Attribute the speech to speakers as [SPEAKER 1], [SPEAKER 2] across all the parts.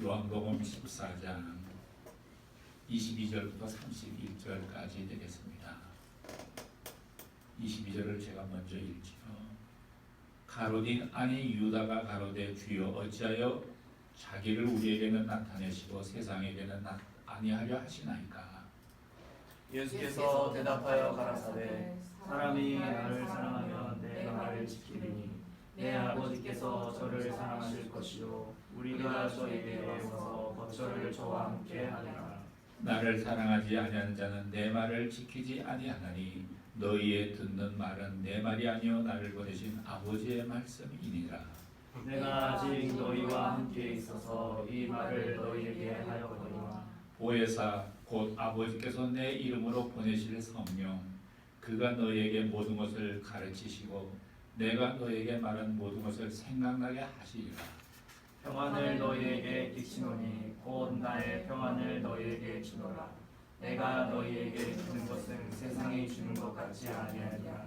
[SPEAKER 1] 요한복음 14장 22절부터 31절까지 되겠습니다. 22절을 제가 먼저 읽지요. 가로딘 아니 유다가 가로되 주여 어찌하여 자기를 우리에게는 나타내시고 세상에게는 아니하려 하시나이까.
[SPEAKER 2] 예수께서 대답하여 가라사대 사람이 나를 사랑하면 내 말을 지키리니 내 아버지께서 저를 사랑하실 것이요 우리가 저에게 와서 거처를 저와 함께 하리라.
[SPEAKER 1] 나를 사랑하지 아니하는 자는 내 말을 지키지 아니하나니 너희의 듣는 말은 내 말이 아니요 나를 보내신 아버지의 말씀이니라.
[SPEAKER 2] 내가 아직 너희와 함께 있어서 이 말을 너희에게 하였거니와
[SPEAKER 1] 보혜사 곧 아버지께서 내 이름으로 보내실 성령 그가 너희에게 모든 것을 가르치시고 내가 너희에게 말한 모든 것을 생각나게 하시리라.
[SPEAKER 2] 평안을 너희에게 끼치노니 곧 나의 평안을 너희에게 주노라. 내가 너희에게 주는 것은 세상이 주는 것 같지 아니하니라.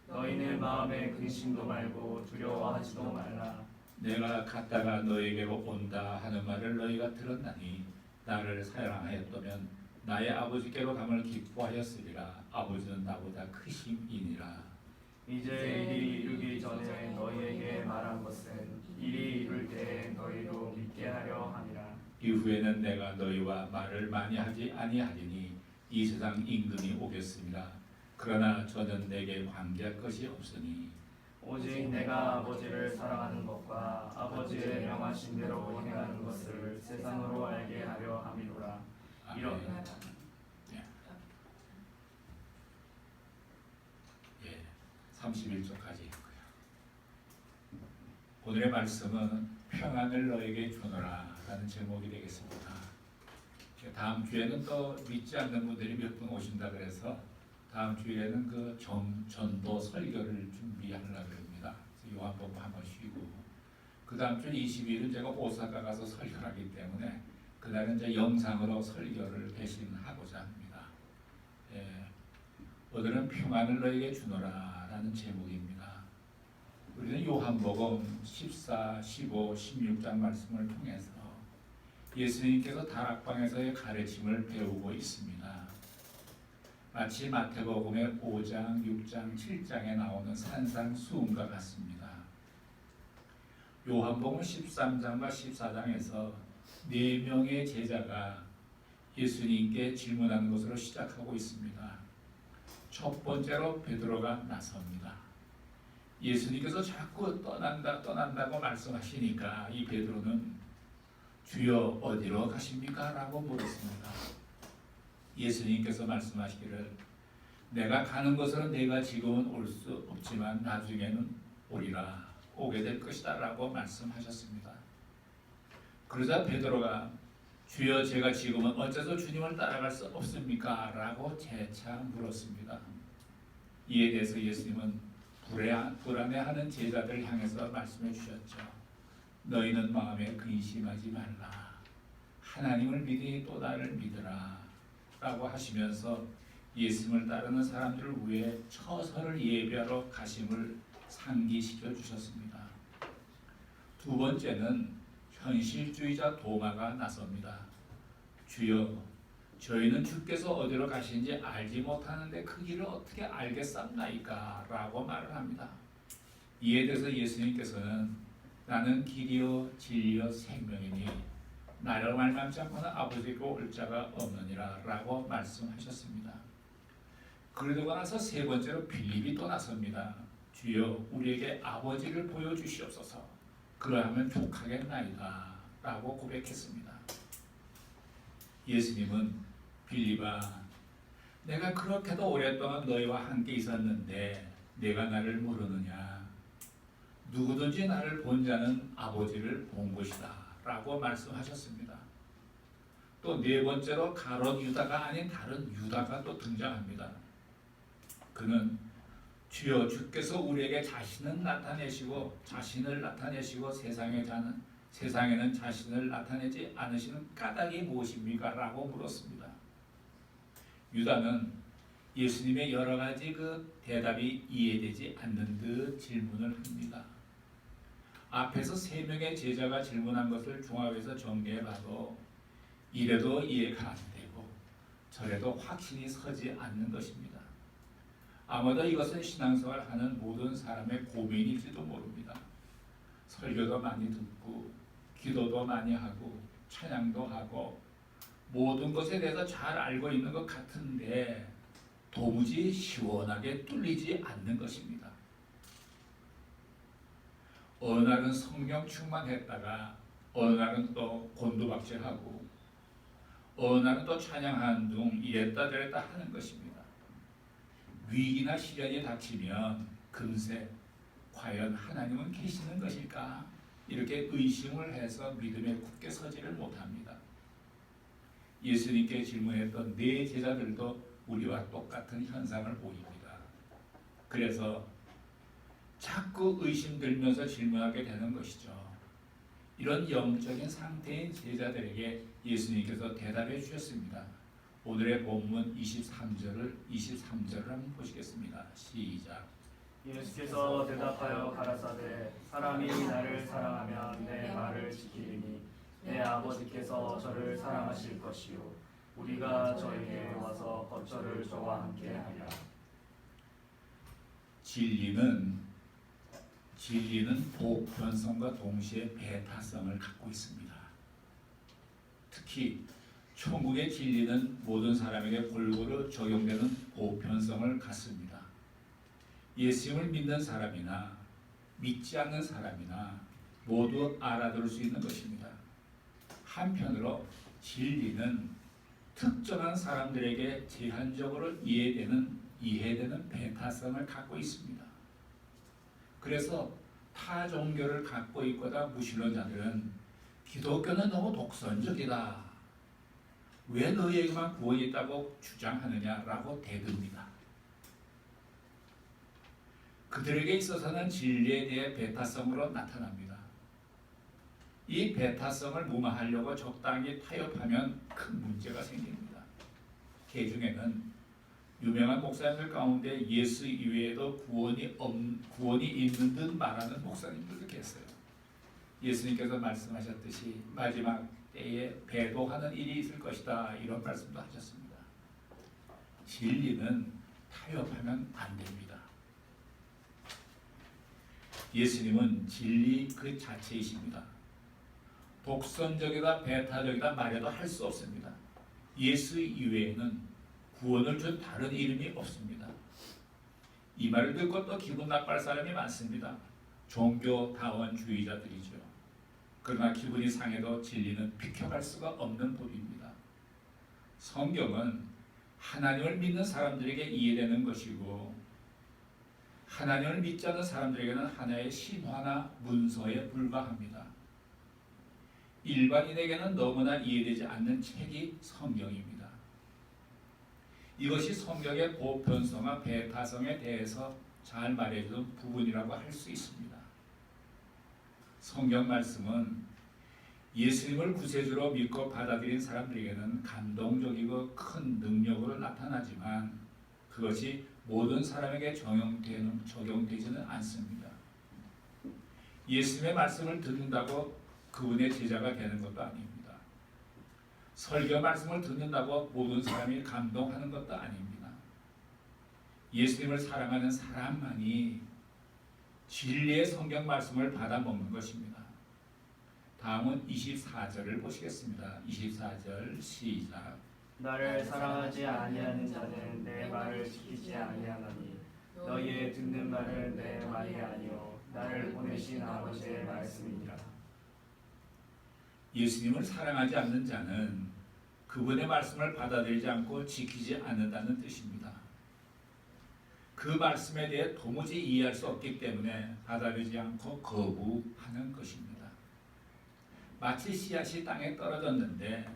[SPEAKER 2] 너희는 마음에 근심도 말고 두려워하지도 말라.
[SPEAKER 1] 내가 갔다가 너희에게로 온다 하는 말을 너희가 들었나니 나를 사랑하였다면 나의 아버지께로 감을 기뻐하였으리라. 아버지는 나보다 크심이니라.
[SPEAKER 2] 이제 일이 이루기 전에 너희에게 말한 것은 일이 이룰 때에 너희도 믿게 하려 함이라.
[SPEAKER 1] 이후에는 내가 너희와 말을 많이 하지 아니하리니 이 세상 임금이 오겠습니다. 그러나 저는 내게 관계할 것이 없으니
[SPEAKER 2] 오직 내가 아버지를 사랑하는 것과 아버지의 명하신 대로 행하는 것을 세상으로 알게 하려 함이로라. 이런
[SPEAKER 1] 예, 31절까지 있고요. 오늘의 말씀은 평안을 너에게 주노라 라는 제목이 되겠습니다. 다음 주에는 또 믿지 않는 분들이 몇 분 오신다 그래서 다음 주에는 그 전도 설교를 준비하려고 합니다. 요한복음 한번 쉬고 그 다음 주 20일은 제가 오사카 가서 설교를 하기 때문에 그날은 이제 영상으로 설교를 대신하고자 합니다. 예, 오늘은 평안을 너에게 주노라 라는 제목입니다. 우리는 요한복음 14, 15, 16장 말씀을 통해서 예수님께서 다락방에서의 가르침을 배우고 있습니다. 마치 마태복음의 5장, 6장, 7장에 나오는 산상수훈과 같습니다. 요한복음 13장과 14장에서 4명의 제자가 예수님께 질문하는 것으로 시작하고 있습니다. 첫 번째로 베드로가 나섭니다. 예수님께서 자꾸 떠난다고 말씀하시니까 이 베드로는 주여 어디로 가십니까? 라고 물었습니다. 예수님께서 말씀하시기를 내가 가는 곳으로 내가 지금은 올 수 없지만 나중에는 오리라 오게 될 것이다 라고 말씀하셨습니다. 그러자 베드로가 주여 제가 지금은 어째서 주님을 따라갈 수 없습니까? 라고 재차 물었습니다. 이에 대해서 예수님은 불안해하는 제자들 향해서 말씀해 주셨죠. 너희는 마음에 근심하지 말라. 하나님을 믿으니 또 나를 믿으라. 라고 하시면서 예수님을 따르는 사람들을 위해 처소를 예배하러 가심을 상기시켜 주셨습니다. 두 번째는 현실주의자 도마가 나섭니다. 주여 저희는 주께서 어디로 가시는지 알지 못하는데 그 길을 어떻게 알겠습니까? 라고 말을 합니다. 이에 대해서 예수님께서는 나는 길이요 진리요 생명이니 나를 말미암지 않고는 아버지께 올 자가 없느니라 라고 말씀하셨습니다. 그러고 나서 세 번째로 빌립이 또 나섭니다. 주여 우리에게 아버지를 보여주시옵소서 그러하면 족하겠나이다 라고 고백했습니다. 예수님은 빌립아 내가 그렇게도 오랫동안 너희와 함께 있었는데 내가 나를 모르느냐 누구든지 나를 본 자는 아버지를 본 것이다 라고 말씀하셨습니다. 또 네 번째로 가롯 유다가 아닌 다른 유다가 또 등장합니다. 그는 주여 주께서 우리에게 자신을 나타내시고 세상에는 자신을 나타내지 않으시는 까닭이 무엇입니까? 라고 물었습니다. 유다는 예수님의 여러 가지 그 대답이 이해되지 않는 듯 질문을 합니다. 앞에서 세 명의 제자가 질문한 것을 종합해서 정리해봐도 이래도 이해가 안 되고 저래도 확신이 서지 않는 것입니다. 아마도 이것은 신앙생활 하는 모든 사람의 고민일지도 모릅니다. 설교도 많이 듣고 기도도 많이 하고 찬양도 하고 모든 것에 대해서 잘 알고 있는 것 같은데 도무지 시원하게 뚫리지 않는 것입니다. 어느 날은 성령 충만했다가 어느 날은 또 곤두박질하고 어느 날은 또 찬양하는 둥 이랬다 저랬다 하는 것입니다. 위기나 시련이 닥치면 금세 과연 하나님은 계시는 것일까? 이렇게 의심을 해서 믿음에 굳게 서지를 못합니다. 예수님께 질문했던 네 제자들도 우리와 똑같은 현상을 보입니다. 그래서 자꾸 의심 들면서 질문하게 되는 것이죠. 이런 영적인 상태인 제자들에게 예수님께서 대답해 주셨습니다. 오늘의 본문 23절을 한번 보시겠습니다. 시작.
[SPEAKER 2] 예수께서 대답하여 가라사대 사람이 나를 사랑하면 내 말을 지키리니 내 아버지께서 저를 사랑하실 것이요 우리가 저에게 와서 거처를 저와 함께 하리라.
[SPEAKER 1] 진리는 보편성과 동시에 배타성을 갖고 있습니다. 특히 천국의 진리는 모든 사람에게 골고루 적용되는 보편성을 갖습니다. 예수님을 믿는 사람이나 믿지 않는 사람이나 모두 알아들을 수 있는 것입니다. 한편으로 진리는 특정한 사람들에게 제한적으로 이해되는 배타성을 갖고 있습니다. 그래서 타 종교를 갖고 있거나 무신론 자들은 기독교는 너무 독선적이다. 왜 너희에게만 구원이 있다고 주장하느냐라고 대듭니다. 그들에게 있어서는 진리에 대해 배타성으로 나타납니다. 이 배타성을 무마하려고 적당히 타협하면 큰 문제가 생깁니다. 그 중에는 유명한 목사님들 가운데 예수 이외에도 구원이 있는 듯 말하는 목사님들도 계세요. 예수님께서 말씀하셨듯이 마지막 때에 배도하는 일이 있을 것이다 이런 말씀도 하셨습니다. 진리는 타협하면 안 됩니다. 예수님은 진리 그 자체이십니다. 독선적이다 배타적이다 말해도 할 수 없습니다. 예수 이외에는 구원을 준 다른 이름이 없습니다. 이 말을 듣고 또 기분 나빠할 사람이 많습니다. 종교다원주의자들이죠. 그러나 기분이 상해도 진리는 비켜갈 수가 없는 법입니다. 성경은 하나님을 믿는 사람들에게 이해되는 것이고 하나님을 믿지 않는 사람들에게는 하나의 신화나 문서에 불과합니다. 일반인에게는 너무나 이해되지 않는 책이 성경입니다. 이것이 성경의 보편성과 배타성에 대해서 잘 말해주는 부분이라고 할 수 있습니다. 성경 말씀은 예수님을 구세주로 믿고 받아들인 사람들에게는 감동적이고 큰 능력으로 나타나지만 그것이 모든 사람에게 적용되지는 않습니다. 예수님의 말씀을 듣는다고 그분의 제자가 되는 것도 아닙니다. 설교 말씀을 듣는다고 모든 사람이 감동하는 것도 아닙니다. 예수님을 사랑하는 사람만이 진리의 성경 말씀을 받아먹는 것입니다. 다음은 24절을 보시겠습니다. 24절 시작.
[SPEAKER 2] 나를 사랑하지 아니하는 자는 내 말을 지키지 아니하나니 너희의 듣는 말은 내 말이 아니요 나를 보내신 아버지의 말씀이니라.
[SPEAKER 1] 예수님을 사랑하지 않는 자는 그분의 말씀을 받아들이지 않고 지키지 않는다는 뜻입니다. 그 말씀에 대해 도무지 이해할 수 없기 때문에 받아들이지 않고 거부하는 것입니다. 마치 씨앗이 땅에 떨어졌는데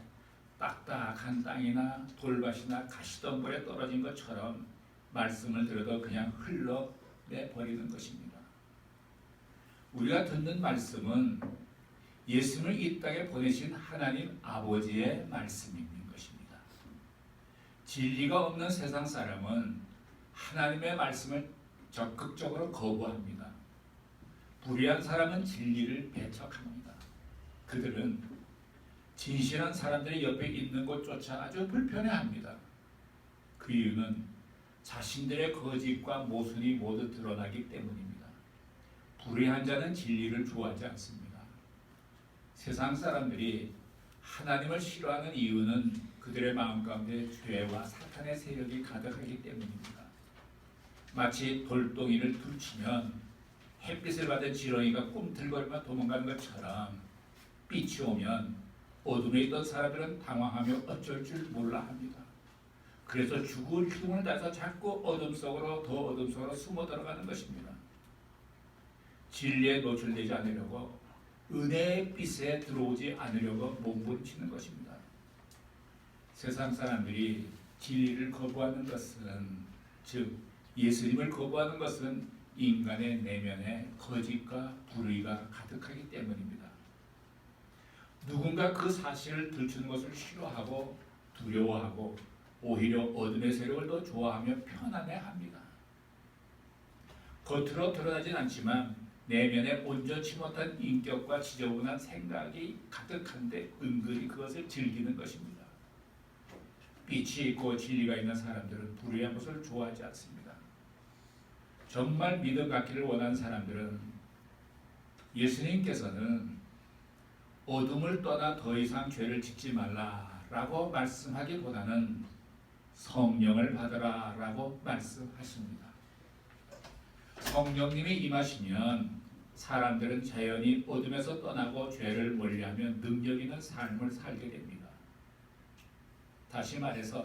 [SPEAKER 1] 딱딱한 땅이나 돌밭이나 가시덤불에 떨어진 것처럼 말씀을 들어도 그냥 흘러내버리는 것입니다. 우리가 듣는 말씀은 예수님을 이 땅에 보내신 하나님 아버지의 말씀인 것입니다. 진리가 없는 세상 사람은 하나님의 말씀을 적극적으로 거부합니다. 불의한 사람은 진리를 배척합니다. 그들은 진실한 사람들이 옆에 있는 것조차 아주 불편해합니다. 그 이유는 자신들의 거짓과 모순이 모두 드러나기 때문입니다. 불의한 자는 진리를 좋아하지 않습니다. 세상 사람들이 하나님을 싫어하는 이유는 그들의 마음 가운데 죄와 사탄의 세력이 가득하기 때문입니다. 마치 돌덩이를 툭치면 햇빛을 받은 지렁이가 꿈틀거리며 도망가는 것처럼 빛이 오면 어둠에 있던 사람들은 당황하며 어쩔 줄 몰라 합니다. 그래서 죽을 힘을 다해서 자꾸 어둠 속으로 더 어둠 속으로 숨어 들어가는 것입니다. 진리에 노출되지 않으려고 은혜의 빛에 들어오지 않으려고 몸부림치는 것입니다. 세상 사람들이 진리를 거부하는 것은, 즉 예수님을 거부하는 것은 인간의 내면에 거짓과 불의가 가득하기 때문입니다. 누군가 그 사실을 들추는 것을 싫어하고 두려워하고 오히려 어둠의 세력을 더 좋아하며 편안해합니다. 겉으로 드러나진 않지만 내면에 온전치 못한 인격과 지저분한 생각이 가득한데 은근히 그것을 즐기는 것입니다. 빛이 있고 진리가 있는 사람들은 불의한 것을 좋아하지 않습니다. 정말 믿음 갖기를 원하는 사람들은 예수님께서는 어둠을 떠나 더 이상 죄를 짓지 말라라고 말씀하기보다는 성령을 받으라라고 말씀하십니다. 성령님이 임하시면 사람들은 자연히 어둠에서 떠나고 죄를 멀리하며 능력 있는 삶을 살게 됩니다. 다시 말해서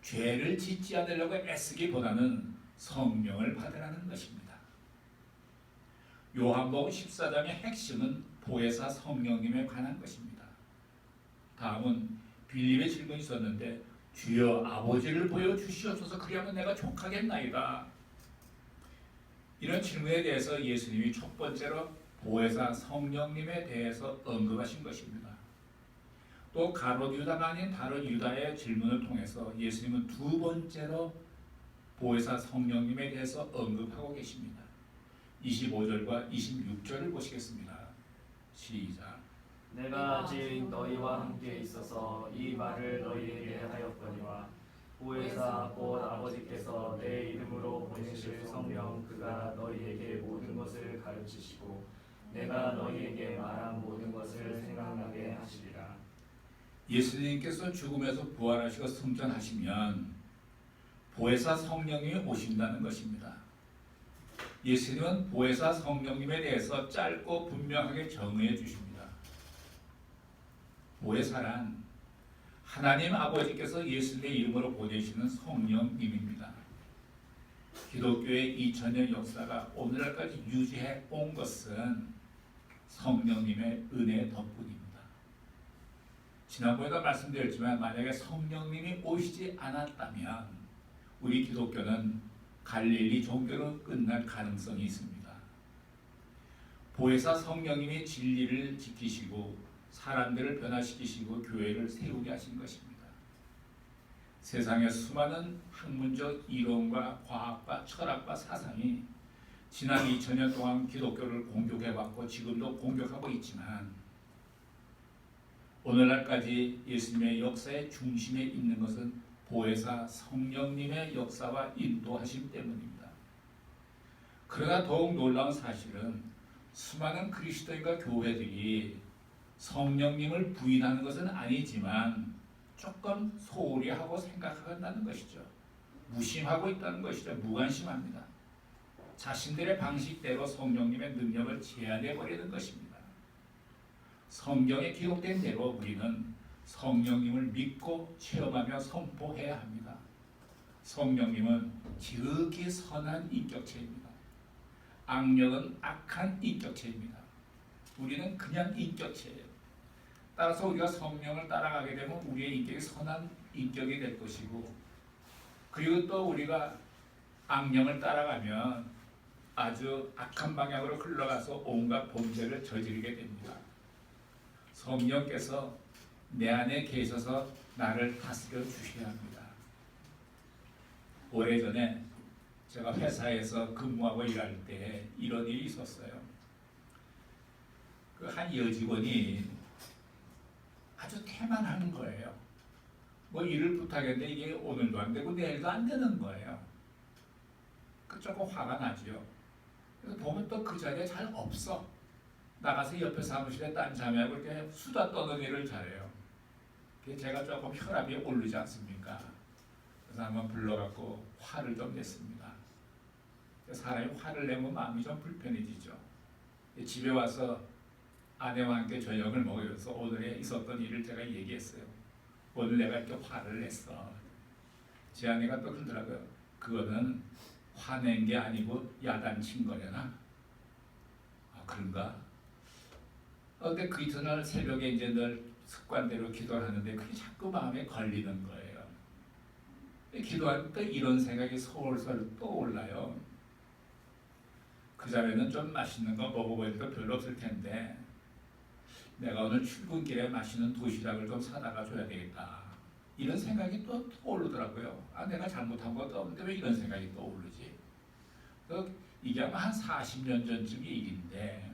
[SPEAKER 1] 죄를 짓지 않으려고 애쓰기보다는 성령을 받으라는 것입니다. 요한복음 14장의 핵심은 보혜사 성령님에 관한 것입니다. 다음은 빌립의 질문이 있었는데 주여 아버지를 보여주시옵소서 그리하면 내가 족하겠나이다. 이런 질문에 대해서 예수님이 첫 번째로 보혜사 성령님에 대해서 언급하신 것입니다. 또 가롯 유다가 아닌 다른 유다의 질문을 통해서 예수님은 두 번째로 보혜사 성령님에 대해서 언급하고 계십니다. 25절과 26절을 보시겠습니다. 시작.
[SPEAKER 2] 내가 아직 너희와 함께 있어서 이 말을 너희에게 하였거니와 보혜사 곧 아버지께서 내 이름으로 보내실 성령 그가 너희에게 모든 것을 가르치시고 내가 너희에게 말한 모든 것을 생각나게 하시리라.
[SPEAKER 1] 예수님께서 죽음에서 부활하시고 승천하시면 보혜사 성령님이 오신다는 것입니다. 예수님은 보혜사 성령님에 대해서 짧고 분명하게 정의해 주십니다. 보혜사란 하나님 아버지께서 예수님의 이름으로 보내시는 성령님입니다. 기독교의 2000년 역사가 오늘날까지 유지해 온 것은 성령님의 은혜 덕분입니다. 지난번에도 말씀드렸지만 만약에 성령님이 오시지 않았다면 우리 기독교는 갈릴리 종교로 끝날 가능성이 있습니다. 보혜사 성령님이 진리를 지키시고 사람들을 변화시키시고 교회를 세우게 하신 것입니다. 세상의 수많은 학문적 이론과 과학과 철학과 사상이 지난 2000년 동안 기독교를 공격해왔고 지금도 공격하고 있지만 오늘날까지 예수님의 역사의 중심에 있는 것은 보혜사 성령님의 역사와 인도하심 때문입니다. 그러나 더욱 놀라운 사실은 수많은 그리스도인과 교회들이 성령님을 부인하는 것은 아니지만 조금 소홀히 하고 생각한다는 것이죠. 무심하고 있다는 것이죠. 무관심합니다. 자신들의 방식대로 성령님의 능력을 제한해 버리는 것입니다. 성경에 기록된 대로 우리는 성령님을 믿고 체험하며 선포해야 합니다. 성령님은 지극히 선한 인격체입니다. 악령은 악한 인격체입니다. 우리는 그냥 인격체예요. 따라서 우리가 성령을 따라가게 되면 우리의 인격이 선한 인격이 될 것이고 그리고 또 우리가 악령을 따라가면 아주 악한 방향으로 흘러가서 온갖 범죄를 저지르게 됩니다. 성령께서 내 안에 계셔서 나를 다스려 주셔야 합니다. 오래전에 제가 회사에서 근무하고 일할 때 이런 일이 있었어요. 그 한 여직원이 아주 태만하는 거예요. 뭐 일을 부탁했는데 이게 오늘도 안 되고 내일도 안 되는 거예요. 그 조금 화가 나죠. 그래서 보면 또 그 자리에 잘 없어. 나가서 옆에 사무실에 딴 자매하고 이렇게 수다 떠는 일을 잘해요. 그래서 제가 조금 혈압이 오르지 않습니까? 그래서 한번 불러갖고 화를 좀 냈습니다. 사람이 화를 내면 마음이 좀 불편해지죠. 집에 와서 아내와 함께 저녁을 먹으면서 오늘에 있었던 일을 제가 얘기했어요. 오늘 내가 이렇게 화를 냈어. 제 아내가 또 그러더라고요. 그거는 화낸 게 아니고 야단친 거려나? 아, 그런가? 근데 그 이튿날 새벽에 이제 늘 습관대로 기도를 하는데 그게 자꾸 마음에 걸리는 거예요. 기도하면 또 이런 생각이 솔솔 떠올라요. 그 자리에는 좀 맛있는 거 먹어볼 도 별로 없을 텐데 내가 오늘 출근길에 맛있는 도시락을 좀 사다가 줘야 되겠다. 이런 생각이 또 떠오르더라고요. 아, 내가 잘못한 것도 없는데 왜 이런 생각이 떠오르지? 이게 아마 한 40년 전쯤의 일인데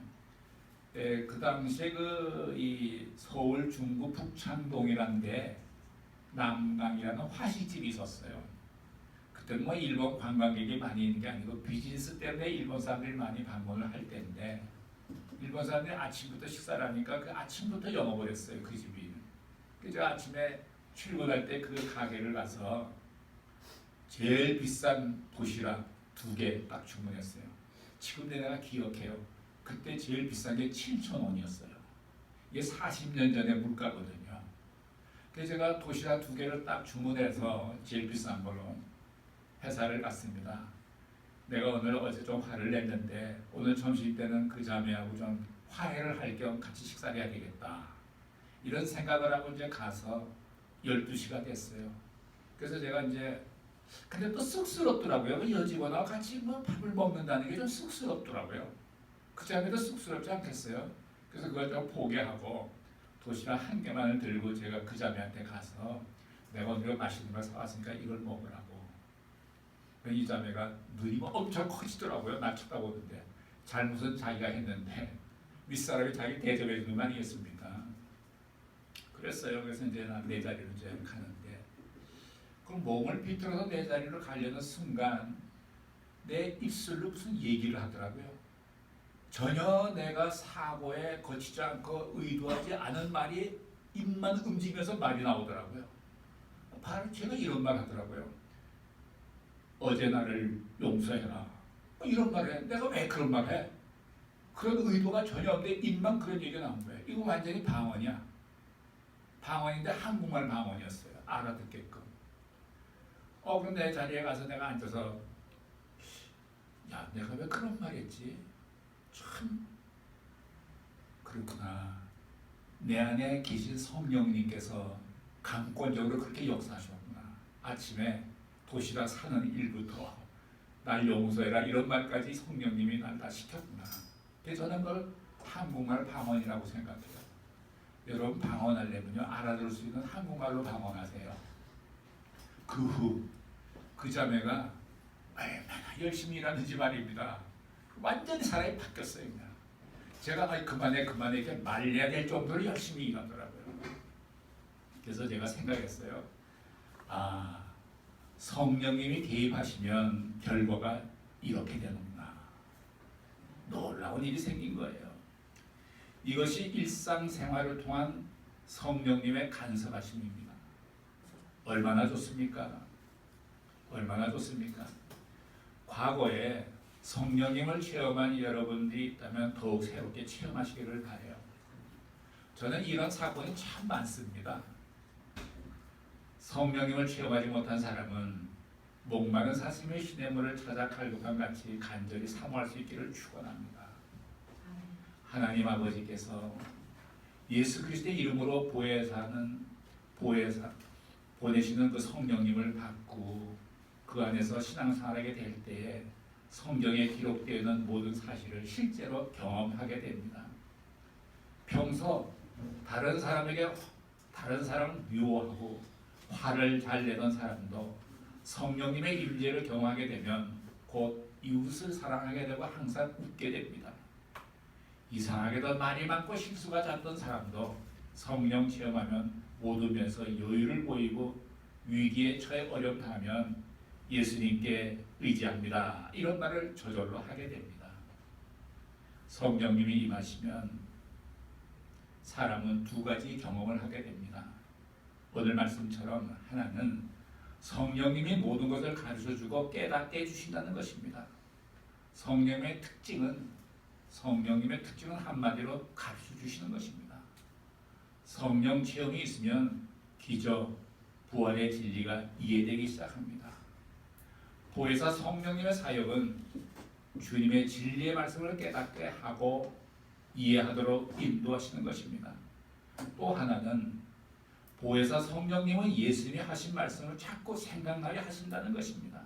[SPEAKER 1] 그 당시에 이 서울 중구 북창동이라는 데 남강이라는 화시집이 있었어요. 그때 뭐 일본 관광객이 많이 있는 게 아니고 비즈니스 때문에 일본 사람들이 많이 방문을 할 때인데 일본 사람들이 아침부터 식사를 하니까 그 아침부터 영업을 했어요. 그 집이. 그래서 아침에 출근할 때 그 가게를 가서 제일 비싼 도시락 2개 딱 주문했어요. 지금 내가 기억해요. 그때 제일 비싼 게 7,000원이었어요. 이게 40년 전의 물가거든요. 그래서 제가 도시락 2개를 딱 주문해서 제일 비싼 걸로 회사를 갔습니다. 내가 어제 좀 화를 냈는데 오늘 점심 때는 그 자매하고 좀 화해를 할 겸 같이 식사를 해야 되겠다. 이런 생각을 하고 이제 가서 12시가 됐어요. 그래서 제가 이제 근데 또 쑥스럽더라고요. 그 여직원하고 같이 뭐 밥을 먹는다는 게 좀 쑥스럽더라고요. 그 자매도 쑥스럽지 않겠어요? 그래서 그걸 좀 포기하고 도시락 1개만을 들고 제가 그 자매한테 가서 내가 오늘 맛있는 걸 사왔으니까 이걸 먹으라고. 이 자매가 눈이 엄청 커지더라고요. 날 쳐다보는데 잘못은 자기가 했는데 윗사람이 자기 대접해 주는 거 아니겠습니까? 그랬어요. 그래서 이제 난 내 자리로 이제 가는데 그 몸을 비틀어서 내 자리로 가려는 순간 내 입술로 무슨 얘기를 하더라고요. 전혀 내가 사고에 거치지 않고 의도하지 않은 말이 입만 움직이면서 말이 나오더라고요. 바로 제가 이런 말 하더라고요. 어제 나를 용서해라. 이런 말 해. 내가 왜 그런 말 해? 그런 의도가 전혀 없는데 입만 그런 얘기가 나온 거예요. 이거 완전히 방언이야. 방언인데 한국말 방언이었어요. 알아듣게끔. 그럼 내 자리에 가서 내가 앉아서 야, 내가 왜 그런 말 했지? 참 그렇구나. 내 안에 계신 성령님께서 강권적으로 그렇게 역사하셨구나. 아침에 도시락 사는 일부터 날 용서해라 이런 말까지 성령님이 날 다 시켰구나. 그래서 저는 그걸 한국말 방언이라고 생각해요. 여러분 방언하려면요 알아들을 수 있는 한국말로 방언하세요. 그 후 그 자매가 얼마나 열심히 일하는지 말입니다. 완전히 사람이 바뀌었어요. 그냥. 제가 그만해 이렇게 말려야 될 정도로 열심히 일하더라고요. 그래서 제가 생각했어요. 아, 성령님이 개입하시면 결과가 이렇게 되는구나. 놀라운 일이 생긴 거예요. 이것이 일상생활을 통한 성령님의 간섭하심입니다. 얼마나 좋습니까? 얼마나 좋습니까? 과거에 성령님을 체험한 여러분들이 있다면 더욱 새롭게 체험하시기를 바라요. 저는 이런 사건이 참 많습니다. 성령님을 체험하지 못한 사람은 목마른 사슴의 시냇물을 찾아 칼국한 같이 간절히 사모할 수 있기를 축원합니다. 하나님 아버지께서 예수 그리스도의 이름으로 보내시는 그 성령님을 받고 그 안에서 신앙생활하게 될 때에 성경에 기록되어 있는 모든 사실을 실제로 경험하게 됩니다. 평소 다른 사람을 미워하고 화를 잘 내던 사람도 성령님의 임재를 경험하게 되면 곧 이웃을 사랑하게 되고 항상 웃게 됩니다. 이상하게도 말이 많고 실수가 잦던 사람도 성령 체험하면 모든 면에서 여유를 보이고 위기에 처해 어렵다 하면 예수님께 의지합니다. 이런 말을 저절로 하게 됩니다. 성령님이 임하시면 사람은 두 가지 경험을 하게 됩니다. 오늘 말씀처럼 하나는 성령님이 모든 것을 가르쳐주고 깨닫게 해주신다는 것입니다. 성령님의 특징은 한마디로 가르쳐주시는 것입니다. 성령 체험이 있으면 기적, 부활의 진리가 이해되기 시작합니다. 보혜사 성령님의 사역은 주님의 진리의 말씀을 깨닫게 하고 이해하도록 인도하시는 것입니다. 또 하나는 보혜사 성령님은 예수님이 하신 말씀을 자꾸 생각나게 하신다는 것입니다.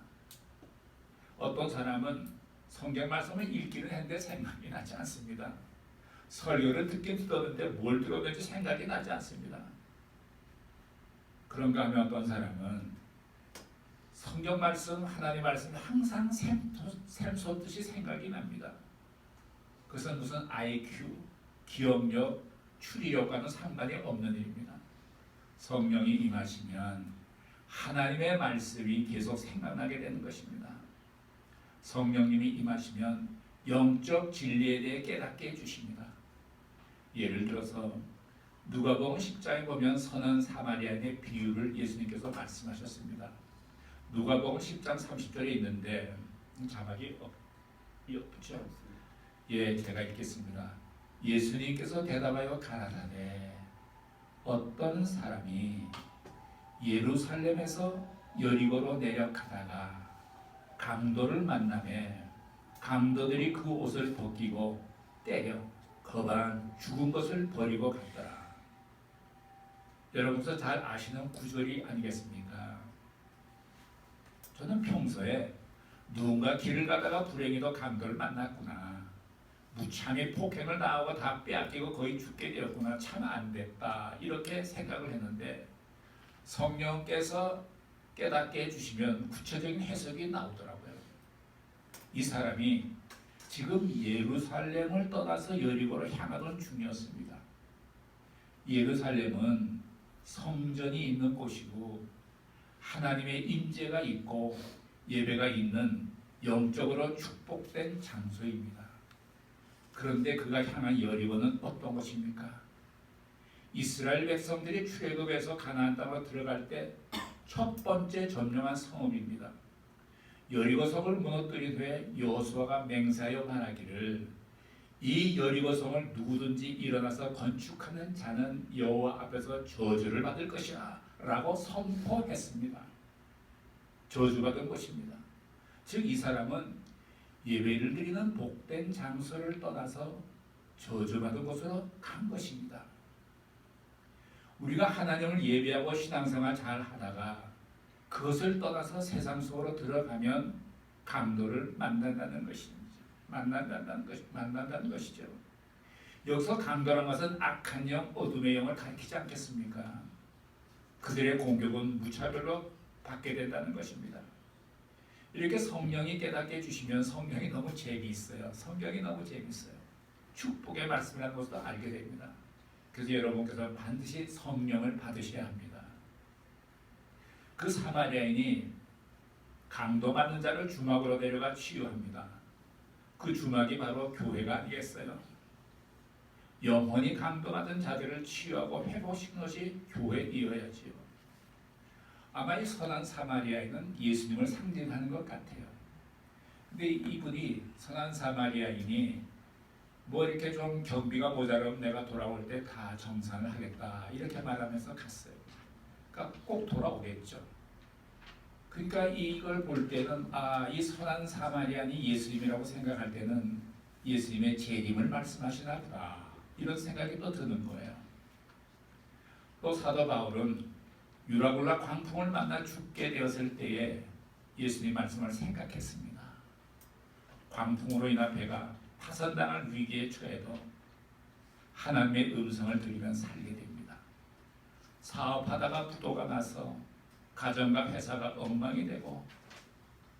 [SPEAKER 1] 어떤 사람은 성경 말씀을 읽기는 했는데 생각이 나지 않습니다. 설교를 듣긴 들었는데 뭘 들었는지 생각이 나지 않습니다. 그런가 하면 어떤 사람은 성경 말씀, 하나님 말씀이 항상 샘솟듯이 생각이 납니다. 그것은 무슨 IQ, 기억력, 추리력과는 상관이 없는 일입니다. 성령이 임하시면 하나님의 말씀이 계속 생각나게 되는 것입니다. 성령님이 임하시면 영적 진리에 대해 깨닫게 해주십니다. 예를 들어서 누가복음 10장에 보면 선한 사마리아인의 비유를 예수님께서 말씀하셨습니다. 누가복음 10장 30절에 있는데 자막이 없죠? 예, 제가 읽겠습니다. 예수님께서 대답하여 가라사대 어떤 사람이 예루살렘에서 여리고로 내려가다가 강도를 만나매 강도들이 그 옷을 벗기고 때려 거반 죽은 것을 버리고 갔더라. 여러분도 잘 아시는 구절이 아니겠습니까? 저는 평소에 누군가 길을 가다가 불행히도 강도를 만났구나, 무참히 폭행을 당하고 다 빼앗기고 거의 죽게 되었구나, 참 안됐다, 이렇게 생각을 했는데 성령께서 깨닫게 해주시면 구체적인 해석이 나오더라고요. 이 사람이 지금 예루살렘을 떠나서 여리고로 향하던 중이었습니다. 예루살렘은 성전이 있는 곳이고 하나님의 임재가 있고 예배가 있는 영적으로 축복된 장소입니다. 그런데 그가 향한 여리고는 어떤 곳입니까? 이스라엘 백성들이 출애굽해서 가나안 땅으로 들어갈 때 첫 번째 점령한 성읍입니다. 여리고 성을 무너뜨리되 여호수아가 맹세하여 말하기를 이 여리고 성을 누구든지 일어나서 건축하는 자는 여호와 앞에서 저주를 받을 것이라 라고 선포했습니다. 저주받은 것입니다. 즉 이 사람은 예배를 드리는 복된 장소를 떠나서 저주받은 곳으로 간 것입니다. 우리가 하나님을 예배하고 신앙생활 잘 하다가 그것을 떠나서 세상 속으로 들어가면 강도를 만난다는 것이죠. 여기서 강도란 것은 악한 영, 어둠의 영을 가리키지 않겠습니까? 그들의 공격은 무차별로 받게 된다는 것입니다. 이렇게 성령이 깨닫게 해주시면 성령이 너무 재미있어요. 성경이 너무 재미있어요. 축복의 말씀이라는 것도 알게 됩니다. 그래서 여러분께서 반드시 성령을 받으셔야 합니다. 그 사마리아인이 강도받는 자를 주막으로 데려가 치유합니다. 그 주막이 바로 교회가 아니겠어요? 영혼이 강도받은 자들을 치유하고 회복시키는 것이 교회이어야지요. 아마 이 선한 사마리아인은 예수님을 상징하는 것 같아요. 근데 이분이 선한 사마리아인이 뭐 이렇게 좀 경비가 모자라면 내가 돌아올 때 다 정산을 하겠다 이렇게 말하면서 갔어요. 그러니까 꼭 돌아오겠죠. 그러니까 이걸 볼 때는 이 선한 사마리아인이 예수님이라고 생각할 때는 예수님의 재림을 말씀하시나 보다 이런 생각이 또 드는 거예요. 또 사도 바울은 유라굴라 광풍을 만나 죽게 되었을 때에 예수님 말씀을 생각했습니다. 광풍으로 인한 배가 파선당할 위기에 처해도 하나님의 음성을 들으면 살게 됩니다. 사업하다가 부도가 나서 가정과 회사가 엉망이 되고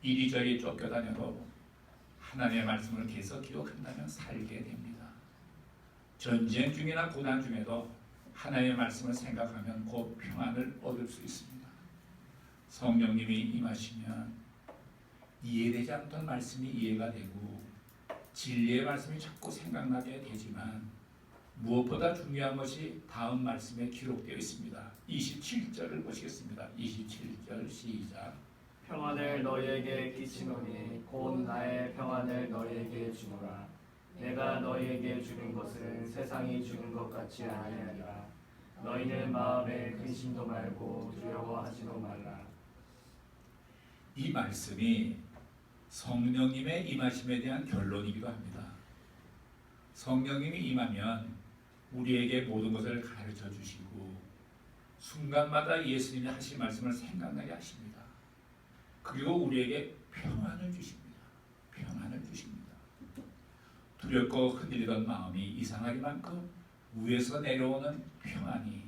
[SPEAKER 1] 이리저리 쫓겨다녀도 하나님의 말씀을 계속 기억한다면 살게 됩니다. 전쟁 중이나 고난 중에도 하나님의 말씀을 생각하면 곧 평안을 얻을 수 있습니다. 성령님이 임하시면 이해되지 않던 말씀이 이해가 되고 진리의 말씀이 자꾸 생각나게 되지만 무엇보다 중요한 것이 다음 말씀에 기록되어 있습니다. 27절을 보시겠습니다. 27절 시작.
[SPEAKER 2] 평안을 너희에게 끼치노니 곧 나의 평안을 너희에게 주노라. 내가 너희에게 주는 것은 세상이 주는 것 같지 아니하리라. 너희는 마음에 근심도 말고 두려워하지도 말라.
[SPEAKER 1] 이 말씀이 성령님의 임하심에 대한 결론이기도 합니다. 성령님이 임하면 우리에게 모든 것을 가르쳐 주시고 순간마다 예수님이 하신 말씀을 생각나게 하십니다. 그리고 우리에게 평안을 주십니다. 평안을 주십니다. 두렵고 흔들리던 마음이 이상하리만큼 위에서 내려오는 평안이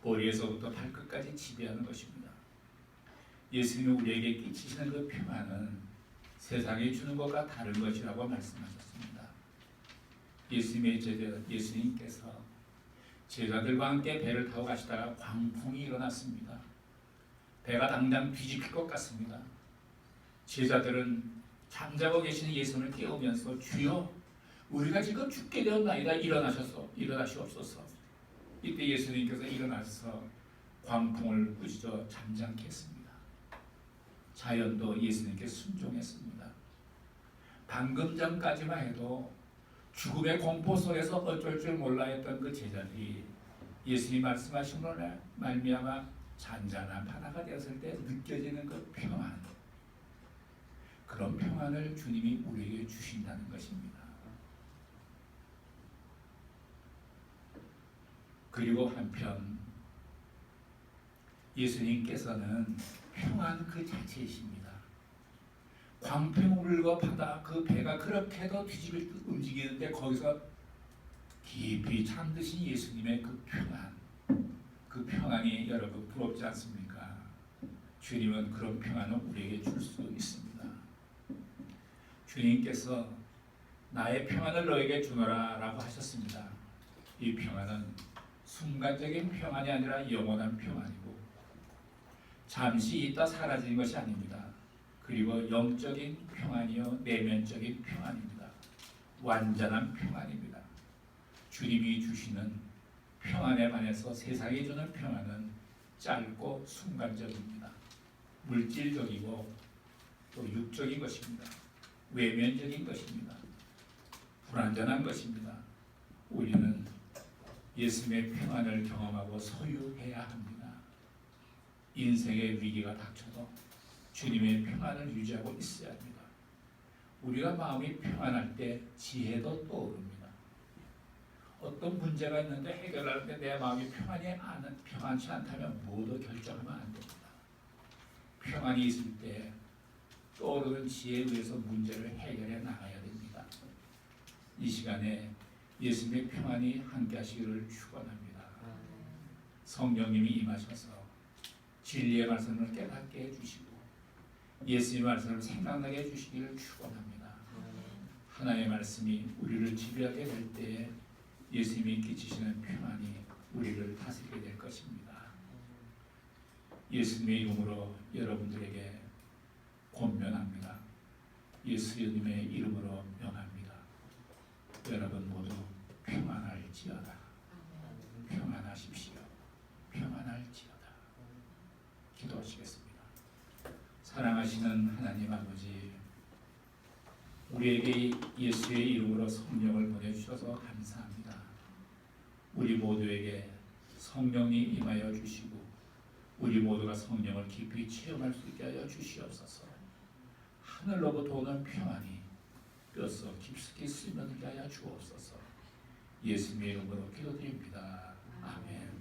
[SPEAKER 1] 머리에서부터 발끝까지 지배하는 것입니다. 예수님이 우리에게 끼치시는 그 평안은 세상이 주는 것과 다른 것이라고 말씀하셨습니다. 예수님께서 제자들과 함께 배를 타고 가시다가 광풍이 일어났습니다. 배가 당장 뒤집힐 것 같습니다. 제자들은 잠자고 계시는 예수님을 깨우면서 주여 우리가 지금 죽게 되었나이다. 일어나시옵소서. 이때 예수님께서 일어나서 광풍을 꾸짖어 잠잠케 했습니다. 자연도 예수님께 순종했습니다. 방금 전까지만 해도 죽음의 공포 속에서 어쩔 줄 몰라 했던 그 제자들이 예수님 말씀하심으로 말미암아 잔잔한 바다가 되었을 때 느껴지는 그 평안, 그런 평안을 주님이 우리에게 주신다는 것입니다. 그리고 한편 예수님께서는 평안 그 자체이십니다. 광풍이 불고 바다 그 배가 그렇게도 움직이는데 거기서 깊이 잠드신 예수님의 그 평안, 그 평안이 여러분 부럽지 않습니까? 주님은 그런 평안을 우리에게 줄 수 있습니다. 주님께서 나의 평안을 너에게 주노라 라고 하셨습니다. 이 평안은 순간적인 평안이 아니라 영원한 평안이고 잠시 있다 사라지는 것이 아닙니다. 그리고 영적인 평안이요 내면적인 평안입니다. 완전한 평안입니다. 주님이 주시는 평안에 반해서 세상이 주는 평안은 짧고 순간적입니다. 물질적이고 또 육적인 것입니다. 외면적인 것입니다. 불완전한 것입니다. 우리는 예수님의 평안을 경험하고 소유해야 합니다. 인생의 위기가 닥쳐도 주님의 평안을 유지하고 있어야 합니다. 우리가 마음이 평안할 때 지혜도 떠오릅니다. 어떤 문제가 있는데 해결할 때 내 마음이 평안치 않다면 모두 결정하면 안 됩니다. 평안이 있을 때 떠오르는 지혜에 의해서 문제를 해결해 나가야 됩니다. 이 시간에 예수님의 평안이 함께 하시기를 축원합니다. 성령님이 임하셔서 진리의 말씀을 깨닫게 해주시고 예수님의 말씀을 생각나게 해주시기를 축원합니다. 하나님의 말씀이 우리를 지배하게 될 때에 예수님이 끼치시는 평안이 우리를 다스리게 될 것입니다. 예수님의 이름으로 여러분들에게 권면합니다. 예수님의 이름으로 명합니다. 여러분 모두 평안할지어다. 평안하십시오. 평안할지어다. 기도하시겠습니다. 사랑하시는 하나님 아버지, 우리에게 예수의 이름으로 성령을 보내주셔서 감사합니다. 우리 모두에게 성령이 임하여 주시고 우리 모두가 성령을 깊이 체험할 수 있게 하여 주시옵소서. 하늘로부터 오는 평안이 뼛속 깊숙이 스며들게 하여 주옵소서. 예수님의 이름으로 기도드립니다. 아멘.